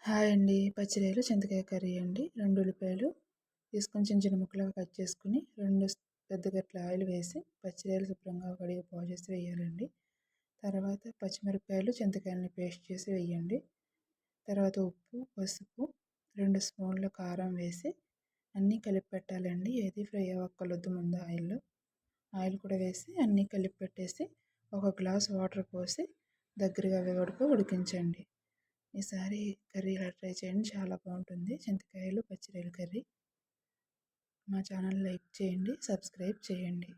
Hi అండి. పచ్చిరొయ్యలు, చింతకాయ curry అండి. 2 ఉల్లిపాయలు తీసుకొని చిన్న చిన్న ముక్కలుగా కట్ చేసుకొని, 2 పెద్ద గరిటెల ఆయిల్ వేసి, పచ్చిరొయ్యలు శుభ్రంగా కడిగి చేసి వేయాలండి. తర్వాత పచ్చిమిరపకాయలు, చింతకాయలని పేస్ట్ చేసి వేయండి. తర్వాత ఉప్పు, పసుపు, 2 స్పూన్ల కారం వేసి అన్నీ కలిపి పెట్టాలండి. ఏది ఫ్రై అవ్వక్కర్లేదు ముందు ఆయిల్ కూడా వేసి అన్నీ కలిపి పెట్టేసి, ఒక గ్లాస్ వాటర్ పోసి దగ్గరగా అయ్యే వరకు ఉడికించండి. ఈసారి కర్రీ ఇలా ట్రై చేయండి, చాలా బాగుంటుంది. చింతకాయలు, పచ్చిరొయ్యల కర్రీ. మా ఛానల్ లైక్ చేయండి, సబ్స్క్రైబ్ చేయండి.